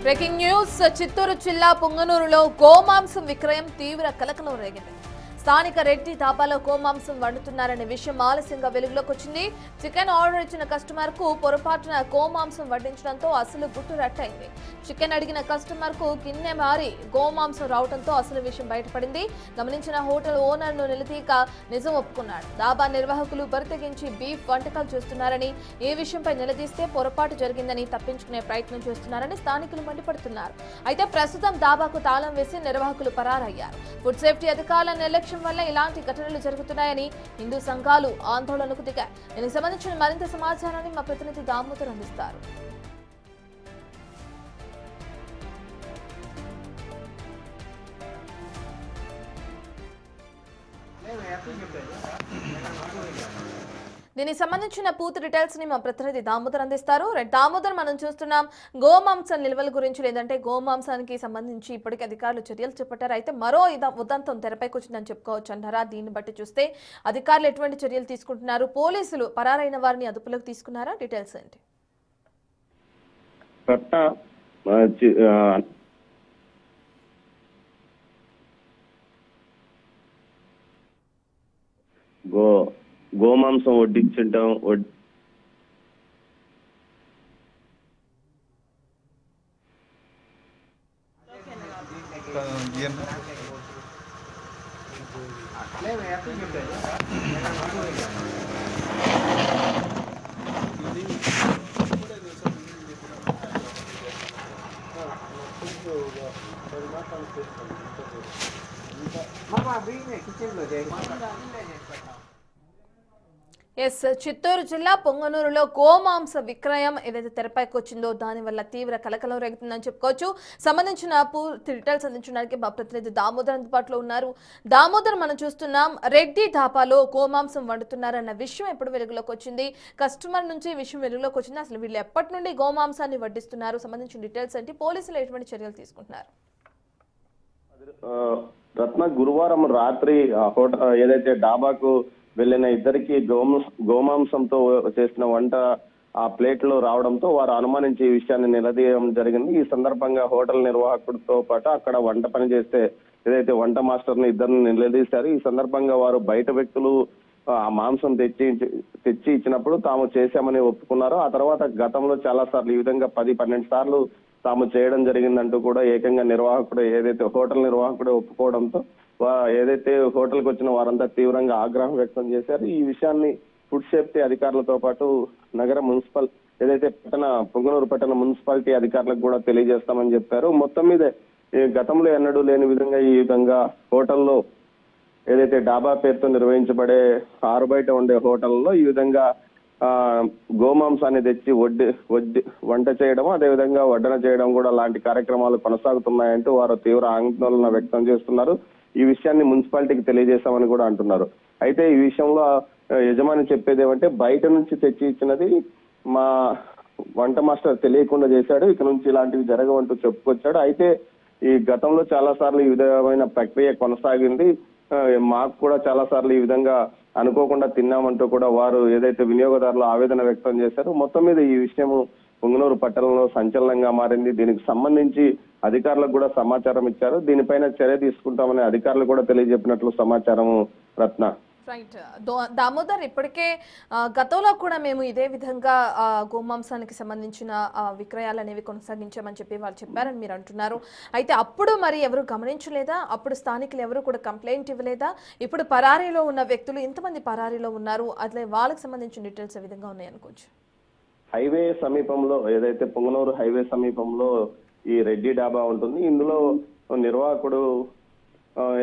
Breaking news Chittoor జిల్లా పుంగనూరులో గోమాంసం విక్రయం తీవ్ర కలకలం రేగింది. స్థానిక రెడ్డి ధాబాలో గోమాంసం వండుతున్నారనే విషయం ఆలస్యంగా వెలుగులోకి వచ్చింది. చికెన్ ఆర్డర్ ఇచ్చిన కస్టమర్ కు పొరపాటున గోమాంసం వడ్డించడంతో అసలు గుట్టు రట్టయింది. చికెన్ అడిగిన కస్టమర్ కు గిన్నె మారి గోమాంసం రావడంతో అసలు విషయం బయటపడింది. గమనించిన హోటల్ ఓనర్ ను నిలదీక నిజం ఒప్పుకున్నాడు. ధాబా నిర్వాహకులు బరితెగించి బీఫ్ వంటకాలు చేస్తున్నారని, ఈ విషయంపై నిలదీస్తే పొరపాటు జరిగిందని తప్పించుకునే ప్రయత్నం చేస్తున్నారని స్థానికులు మండిపడుతున్నారు. అయితే ప్రస్తుతం ధాబాకు తాళం వేసి నిర్వాహకులు పరారయ్యారు. ఫుడ్ సేఫ్టీ అధికారుల నిర్లక్ష్యం వల్ల ఇలాంటి ఘటనలు జరుగుతున్నాయని హిందూ సంఘాలు ఆందోళనకు దిగాయి. దీనికి సంబంధించిన మరింత సమాచారాన్ని మా ప్రతినిధి దామోదర్ అందిస్తారు. దీనికి సంబంధించిన పూర్తి డీటెయిల్స్ ని మా ప్రతినిధి దామోదర్ అందిస్తారు. దామోదర్, మనం చూస్తున్నాం గోమాంసం నిల్వల గురించి, లేదంటే గోమాంసానికి సంబంధించి ఇప్పటికే అధికారులు చర్యలు చేపట్టారు. అయితే మరో ఉదంతం తెరపైకి వచ్చిందని చెప్పుకోవచ్చు అంటారా? దీన్ని బట్టి చూస్తే అధికారులు ఎటువంటి చర్యలు తీసుకుంటున్నారు? పోలీసులు పరారైన వారిని అదుపులోకి తీసుకున్నారా? డీటెయిల్స్ ఏంటి? గోమాంసం వడ్డించటం చిత్తూరు జిల్లా పొంగనూరులో గోమాంస విక్రయం ఏదైతే తెరపైకి వచ్చిందో దానివల్ల తీవ్ర కలకలం రేగుతుందని చెప్పుకోవచ్చు. సంబంధించిన పూర్తి డీటెయిల్స్ అందించడానికి మా ప్రతినిధి దామోదర్ అందుబాటులో ఉన్నారు. దామోదర్, మనం చూస్తున్నాం రెడ్డి ధాబాలో గోమాంసం వండుతున్నారన్న విషయం ఎప్పుడు వెలుగులోకి వచ్చింది? కస్టమర్ నుంచి విషయం వెలుగులోకి వచ్చింది. అసలు వీళ్ళు ఎప్పటి నుండి గోమాంసాన్ని వడ్డిస్తున్నారు? సంబంధించిన డీటెయిల్స్ ఏంటి? పోలీసులు ఎటువంటి చర్యలు తీసుకుంటున్నారు? రత్న, గురువారం రాత్రి ఏదైతే డాబాకు వెళ్లిన ఇద్దరికి గోమాంసంతో చేసిన వంట ఆ ప్లేట్ లో రావడంతో వారు అనుమానించి ఈ విషయాన్ని నిలదీయడం జరిగింది. ఈ సందర్భంగా హోటల్ నిర్వాహకుడితో పాటు అక్కడ వంట పని చేస్తే ఏదైతే వంట మాస్టర్ ని ఇద్దరిని నిలదీశారు. ఈ సందర్భంగా వారు బయట వ్యక్తులు ఆ మాంసం తెచ్చి ఇచ్చినప్పుడు తాము చేశామని ఒప్పుకున్నారు. ఆ తర్వాత గతంలో చాలా సార్లు ఈ విధంగా 10-12 సార్లు తాము చేయడం జరిగిందంటూ కూడా ఏకంగా హోటల్ నిర్వాహకుడే ఒప్పుకోవడంతో ఏదైతే హోటల్కి వచ్చిన వారంతా తీవ్రంగా ఆగ్రహం వ్యక్తం చేశారు. ఈ విషయాన్ని ఫుడ్ సేఫ్టీ అధికారులతో పాటు నగర మున్సిపల్ పొంగనూరు పట్టణ మున్సిపాలిటీ అధికారులకు కూడా తెలియజేస్తామని చెప్పారు. మొత్తం మీద గతంలో ఎన్నడూ లేని విధంగా హోటల్లో ఏదైతే డాబా పేరుతో నిర్వహించబడే ఆరు బయట ఉండే హోటల్లో ఈ విధంగా గోమాంసాన్ని తెచ్చి వంట చేయడం, అదేవిధంగా వడ్డన చేయడం కూడా లాంటి కార్యక్రమాలు కొనసాగుతున్నాయంటూ వారు తీవ్ర ఆందోళన వ్యక్తం చేస్తున్నారు. ఈ విషయాన్ని మున్సిపాలిటీకి తెలియజేశామని కూడా అంటున్నారు. అయితే ఈ విషయంలో యజమాని చెప్పేది ఏమంటే, బయట నుంచి తెచ్చి ఇచ్చినది మా వంట మాస్టర్ తెలియకుండా చేశాడు, ఇక నుంచి ఇలాంటివి జరగవంటూ చెప్పుకొచ్చాడు. అయితే ఈ గతంలో చాలా సార్లు ఈ విధమైన ప్రక్రియ కొనసాగింది, మాకు కూడా చాలా సార్లు ఈ విధంగా అనుకోకుండా తిన్నామంటూ కూడా వారు ఏదైతే వినియోగదారులు ఆవేదన వ్యక్తం చేశారు. మొత్తం మీద ఈ విషయము పొంగనూరు పట్టణంలో సంచలనంగా మారింది. దీనికి సంబంధించి అధికారులకు కూడా సమాచారం ఇచ్చారు. దీనిపైన చర్య తీసుకుంటామని అధికారులు కూడా తెలియజెప్పినట్లు సమాచారము. రత్న, రైట్ దామోదర్, ఇప్పటికే గతంలో కూడా మేము ఇదే విధంగా గోమాంసానికి సంబంధించిన విక్రయాలు అనేవి కొనసాగించామని చెప్పి వాళ్ళు చెప్పారని మీరు అంటున్నారు. అయితే అప్పుడు మరి ఎవరు గమనించలేదా? అప్పుడు స్థానికులు ఎవరు కూడా కంప్లైంట్ ఇవ్వలేదా? ఇప్పుడు పరారీలో ఉన్న వ్యక్తులు ఇంతమంది పరారీలో ఉన్నారు, అట్లే వాళ్ళకి సంబంధించిన డీటెయిల్స్ ఏ విధంగా ఉన్నాయి అనుకోవచ్చు? హైవే సమీపంలో ఏదైతే పొంగనూరు హైవే సమీపంలో ఈ రెడ్డి డాబా ఉంటుంది. ఇందులో నిర్వాహకుడు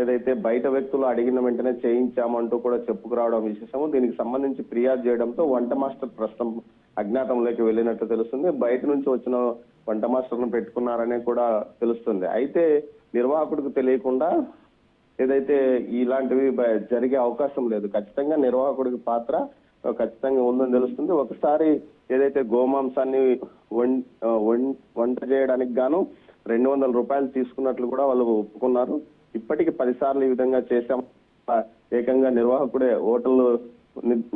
ఏదైతే బయట వ్యక్తులు అడిగిన వెంటనే చేయించామంటూ కూడా చెప్పుకురావడం విశేషము. దీనికి సంబంధించి ఫిర్యాదు చేయడంతో వంట మాస్టర్ ప్రస్తుతం అజ్ఞాతంలోకి వెళ్ళినట్టు తెలుస్తుంది. బయట నుంచి వచ్చిన వంట మాస్టర్ ను పెట్టుకున్నారని కూడా తెలుస్తుంది. అయితే నిర్వాహకుడికి తెలియకుండా ఏదైతే ఇలాంటివి జరిగే అవకాశం లేదు. ఖచ్చితంగా నిర్వాహకుడికి పాత్ర ఖచ్చితంగా ఉందని తెలుస్తుంది. ఒకసారి ఏదైతే గోమాంసాన్ని వంట చేయడానికి గాను 200 రూపాయలు తీసుకున్నట్లు కూడా వాళ్ళు ఒప్పుకున్నారు. ఇప్పటికి 10 సార్లు ఈ విధంగా చేశాం, ఏకంగా నిర్వాహకుడే హోటల్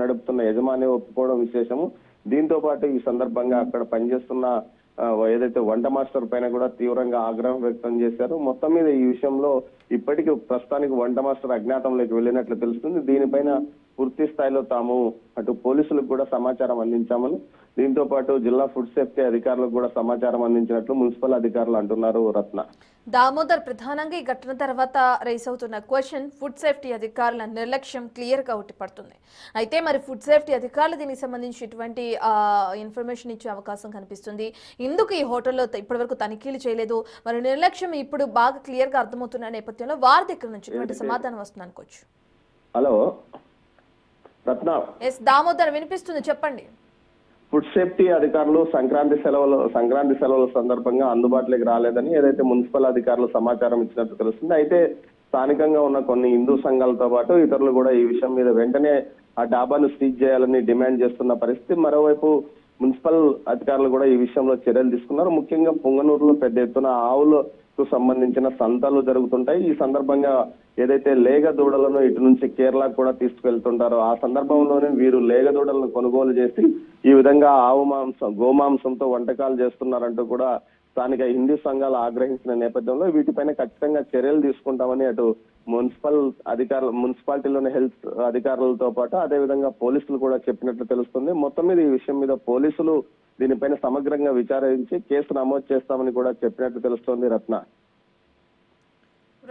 నడుపుతున్న యజమాని ఒప్పుకోవడం విశేషము. దీంతో పాటు ఈ సందర్భంగా అక్కడ పనిచేస్తున్న ఏదైతే వంట మాస్టర్ పైన కూడా తీవ్రంగా ఆగ్రహం వ్యక్తం చేశారు. మొత్తం మీద ఈ విషయంలో ఇప్పటికీ ప్రస్తుతానికి వంట మాస్టర్ అజ్ఞాతంలోకి వెళ్ళినట్లు తెలుస్తుంది. దీనిపైన పూర్తి స్థాయిలో తాము అటు పోలీసులకు కూడా సమాచారం అందించామని, దీంతో పాటు జిల్లా ఫుడ్ సేఫ్టీ అధికారులకు కూడా సమాచారం అందించినట్లు మున్సిపల్ అధికారులు అంటున్నారు. రత్న దామోదర్, ప్రధానంగా ఈ ఘటన తర్వాత రైస్ అవుతున్న క్వశ్చన్ ఫుడ్ సేఫ్టీ అధికారుల నిర్లక్ష్యం క్లియర్ గా ఉట్టిపడుతుంది. అయితే మరి ఫుడ్ సేఫ్టీ అధికారులు దీనికి సంబంధించి ఎటువంటి ఇన్ఫర్మేషన్ ఇచ్చే అవకాశం కనిపిస్తుంది? ఎందుకు ఈ హోటల్లో ఇప్పటివరకు తనిఖీలు చేయలేదు? మరి నిర్లక్ష్యం ఇప్పుడు బాగా క్లియర్ గా అర్థమవుతున్న నేపథ్యంలో వారి దగ్గర నుంచి ఎటువంటి సమాధానం వస్తుంది అనుకోవచ్చు? హలో రత్న. ఎస్ దామోదర్, వినిపిస్తుంది, చెప్పండి. ఫుడ్ సేఫ్టీ అధికారులు సంక్రాంతి సెలవుల సందర్భంగా అందుబాటులోకి రాలేదని ఏదైతే మున్సిపల్ అధికారులు సమాచారం ఇచ్చినట్టు తెలుస్తుంది. అయితే స్థానికంగా ఉన్న కొన్ని హిందూ సంఘాలతో పాటు ఇతరులు కూడా ఈ విషయం మీద వెంటనే ఆ డాబాను సీజ్ చేయాలని డిమాండ్ చేస్తున్న పరిస్థితి. మరోవైపు మున్సిపల్ అధికారులు కూడా ఈ విషయంలో చర్యలు తీసుకున్నారు. ముఖ్యంగా పుంగనూరులో పెద్ద ఎత్తున ఆవులకు సంబంధించిన సంతలు జరుగుతుంటాయి. ఈ సందర్భంగా ఏదైతే లేగ దూడలను ఇటు నుంచి కేరళ కూడా తీసుకెళ్తుంటారో ఆ సందర్భంలోనే వీరు లేగ దూడలను కొనుగోలు చేసి ఈ విధంగా గోమాంసంతో వంటకాలు చేస్తున్నారంటూ కూడా స్థానిక హిందూ సంఘాలు ఆగ్రహించిన నేపథ్యంలో వీటిపైన ఖచ్చితంగా చర్యలు తీసుకుంటామని అటు మున్సిపాలిటీలోని హెల్త్ అధికారులతో పాటు అదేవిధంగా పోలీసులు కూడా చెప్పినట్లు తెలుస్తుంది. మొత్తం మీద ఈ విషయం మీద పోలీసులు దీనిపైన సమగ్రంగా విచారించి కేసు నమోదు చేస్తామని కూడా చెప్పినట్లు తెలుస్తోంది. రత్న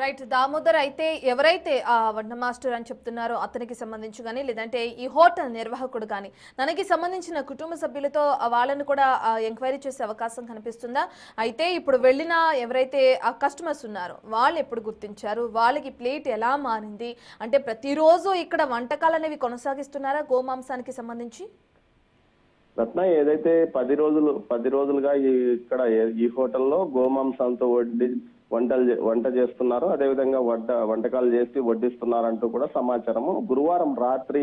రైట్ దామోదర్, అయితే ఎవరైతే ఆ వంట మాస్టర్ అని చెప్తున్నారో అతనికి సంబంధించి కానీ లేదంటే ఈ హోటల్ నిర్వాహకుడు కానీ తనకి సంబంధించిన కుటుంబ సభ్యులతో వాళ్ళని కూడా ఎంక్వైరీ చేసే అవకాశం కనిపిస్తుందా? అయితే ఇప్పుడు వెళ్ళిన ఎవరైతే ఆ కస్టమర్స్ ఉన్నారో వాళ్ళు ఎప్పుడు గుర్తించారు? వాళ్ళకి ప్లేట్ ఎలా మారింది? అంటే ప్రతిరోజు ఇక్కడ వంటకాలు అనేవి కొనసాగిస్తున్నారా గోమాంసానికి సంబంధించి? రత్న, ఏదైతే 10 రోజులుగా ఇక్కడ ఈ హోటల్లో గోమాంసంతో వంట చేస్తున్నారు, అదేవిధంగా వంటకాలు చేసి వడ్డిస్తున్నారంటూ కూడా సమాచారము. గురువారం రాత్రి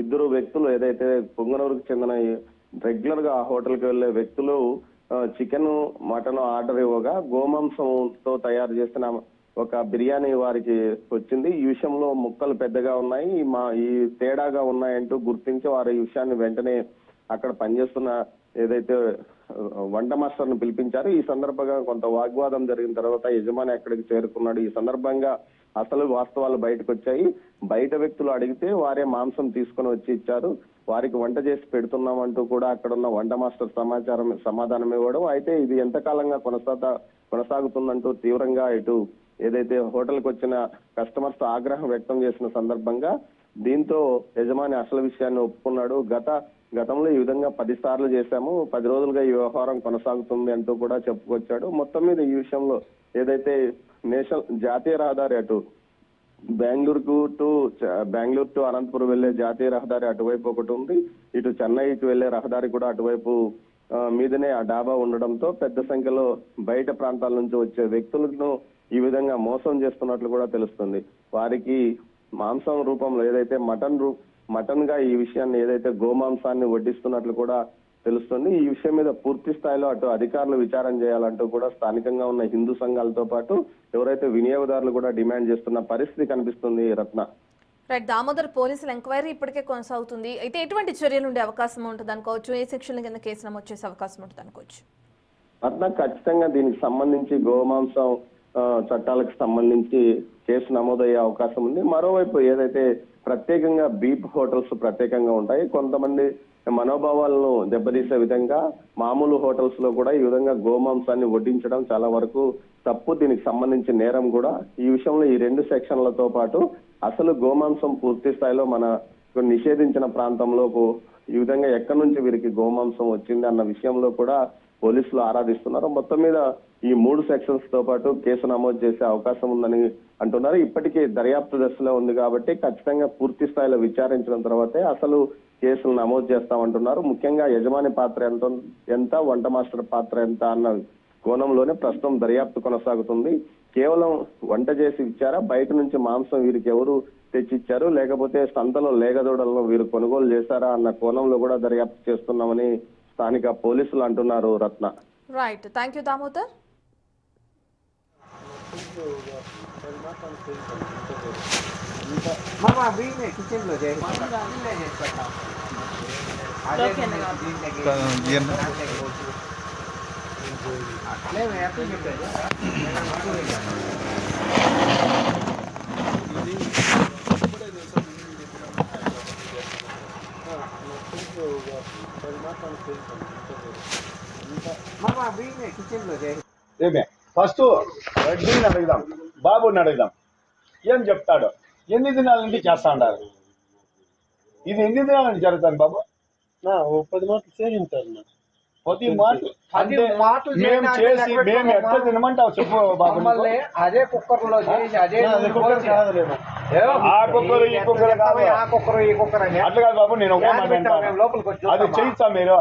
ఇద్దరు వ్యక్తులు ఏదైతే పొంగనూరుకు చెందిన రెగ్యులర్ గా ఆ హోటల్కి వెళ్లే వ్యక్తులు చికెన్ మటన్ ఆర్డర్ ఇవ్వగా గోమాంసంతో తయారు చేసిన ఒక బిర్యానీ వారికి వచ్చింది. ఈ విషయంలో ముక్కలు పెద్దగా ఉన్నాయి, ఈ తేడాగా ఉన్నాయంటూ గుర్తించి వారు ఈ విషయాన్ని వెంటనే అక్కడ పనిచేస్తున్న ఏదైతే వంట మాస్టర్ ను పిలిపించారు. ఈ సందర్భంగా కొంత వాగ్వాదం జరిగిన తర్వాత యజమాని అక్కడికి చేరుకున్నాడు. ఈ సందర్భంగా అసలు వాస్తవాలు బయటకు వచ్చాయి. బయట వ్యక్తులు అడిగితే వారే మాంసం తీసుకుని వచ్చి ఇచ్చారు. వారికి వంట చేసి పెడుతున్నామంటూ కూడా అక్కడ ఉన్న వంట మాస్టర్ సమాధానం ఇవ్వడం. అయితే ఇది ఎంతకాలంగా కొనసాగుతుందంటూ తీవ్రంగా ఇటు ఏదైతే హోటల్కి వచ్చిన కస్టమర్స్ ఆగ్రహం వ్యక్తం చేసిన సందర్భంగా దీంతో యజమాని అసలు విషయాన్ని ఒప్పుకున్నాడు. గతంలో ఈ విధంగా 10 సార్లు చేశాము, 10 రోజులుగా ఈ వ్యవహారం కొనసాగుతుంది అంటూ కూడా చెప్పుకొచ్చాడు. మొత్తం మీద ఈ విషయంలో ఏదైతే జాతీయ రహదారి అటు బెంగళూరు టు అనంతపురం వెళ్లే జాతీయ రహదారి అటువైపు ఒకటి ఉంది, ఇటు చెన్నైకి వెళ్లే రహదారి కూడా అటువైపు మీదనే ఆ డాబా ఉండడంతో పెద్ద సంఖ్యలో బయట ప్రాంతాల నుంచి వచ్చే వ్యక్తులను ఈ విధంగా మోసం చేస్తున్నట్లు కూడా తెలుస్తుంది. వారికి మాంసం రూపంలో ఏదైతే మటన్ గా ఈ విషయాన్ని ఏదైతే గోమాంసాన్ని వడ్డిస్తున్నట్లు కూడా తెలుస్తుంది. ఈ విషయం మీద పూర్తి స్థాయిలో అటు అధికారులు విచారణ చేయాలంటూ కూడా స్థానికంగా ఉన్న హిందూ సంఘాలతో పాటు ఎవరైతే వినియోగదారులు కూడా డిమాండ్ చేస్తున్న పరిస్థితి కనిపిస్తుంది. రత్న రైట్ దామోదర్, పోలీసుల ఎంక్వైరీ ఇప్పటికే కొనసాగుతుంది. అయితే ఎటువంటి చర్యలు ఉండే అవకాశం ఉంటుంది అనుకోవచ్చు? ఏ సెక్షన్ల కింద కేసు నమోదు చేసే అవకాశం ఉంటుంది అనుకోవచ్చు? రత్న, ఖచ్చితంగా దీనికి సంబంధించి గోమాంసం చట్టాలకు సంబంధించి కేసు నమోదయ్యే అవకాశం ఉంది. మరోవైపు ఏదైతే ప్రత్యేకంగా బీప్ హోటల్స్ ప్రత్యేకంగా ఉంటాయి, కొంతమంది మనోభావాలను దెబ్బతీసే విధంగా మామూలు హోటల్స్ లో కూడా ఈ విధంగా గోమాంసాన్ని వడ్డించడం చాలా వరకు తప్పు. దీనికి సంబంధించి నేరం కూడా. ఈ విషయంలో ఈ 2 సెక్షన్లతో పాటు అసలు గోమాంసం పూర్తి స్థాయిలో మన నిషేధించిన ప్రాంతంలో ఈ విధంగా ఎక్కడి నుంచి వీరికి గోమాంసం వచ్చింది అన్న విషయంలో కూడా పోలీసులు ఆరాధిస్తున్నారు. మొత్తం మీద ఈ 3 సెక్షన్స్ తో పాటు కేసు నమోదు చేసే అవకాశం ఉందని అంటున్నారు. ఇప్పటికీ దర్యాప్తు దశలో ఉంది కాబట్టి ఖచ్చితంగా పూర్తి స్థాయిలో విచారించిన తర్వాతే అసలు కేసులు నమోదు చేస్తామంటున్నారు. ముఖ్యంగా యజమాని పాత్ర ఎంత, వంట మాస్టర్ పాత్ర ఎంత అన్న కోణంలోనే ప్రస్తుతం దర్యాప్తు కొనసాగుతుంది. కేవలం వంట చేసి ఇచ్చారా, బయట నుంచి మాంసం వీరికి ఎవరు తెచ్చిచ్చారు, లేకపోతే సంతలో లేగదూడలను వీరు కొనుగోలు చేశారా అన్న కోణంలో కూడా దర్యాప్తు చేస్తున్నామని స్థానిక పోలీసులు అంటున్నారు. Ratna right, thank you Damodar. Kitchen లో ఏమే ఫస్ట్ రెడ్డిని అడుగుదాం, బాబుని అడుగుదాం, ఏం చెప్తాడు. ఎన్ని దినాల నుంచి చేస్తా ఉండాలి? ఇది ఎన్ని దినాల నుంచి జరుగుతుంది బాబు? 10 మాటలు చేయించారు. 10 మాటలు మేము చేసి మేము ఎట్లా తినమంటావు చెప్పు బాబు. అదే కుక్కర్లో చేసి అదే ఆ కుక్కరు ఈ కుక్కరు కాదు, ఆ కుక్కర్ ఈ కుక్కర్ అని అట్లా కాదు బాబు. నేను ఒకే మాట అంటాను, లోపలికి వచ్చి అది చేయిస్తా మీరు.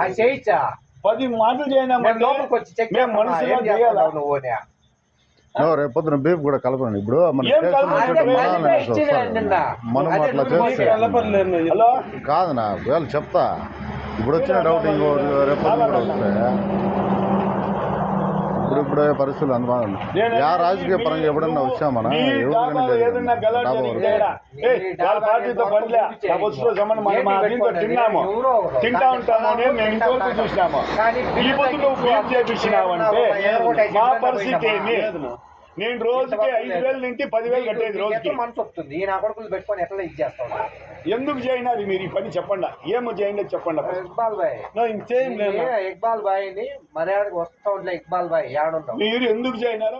అది చేయించా 10 మాటలు చేయనా? లోపలికి వచ్చి చెక్ మేము మనుషులుగా చేయాలా? నువ్వు రేపు పొద్దున బీఫ్ కూడా కలపండి. ఇప్పుడు మన ఏం కలపండి? మనం అట్లా చేస్తే హలో కాదనా వీళ్ళు చెప్తా. ఇప్పుడు వచ్చిన డౌట్ ఇంకో రేపు పొద్దున కూడా వస్తే ఇప్పుడే పరిస్థితులు అందుబాటు. యా రాజకీయ పరంగా ఎప్పుడన్నా వచ్చామనా? ఏదన్నా గలాటా పార్టీతో పనిలే, నా బస్సులో సంబంధం మనం దీంతో తిన్నాము, తింటా ఉంటాము అని మేము ఇంతవరకు చూసినాము. ఈ పొద్దు నువ్వు ఫీల్ చేపించినావంటే మా పరిస్థితి ఏంటి? నేను రోజుకి 5,000 నుంచి 10,000 కట్టేది రోజుకి. మనసు వస్తుంది నా కొడుకులు పెట్టుకొని ఎట్లా ఇచ్చేస్తాను. ఎందుకు చేయనారు మీరు ఈ పని? చెప్పండి, ఏమో చేయండి చెప్పండి. ఇక్బాల్ బాయ్ ఇక్బాల్ బాయ్ ని మర్యాదకు వస్తా ఉంటే ఇక్బాల్ బాయ్ ఏడున్నావు మీరు ఎందుకు చేయనారో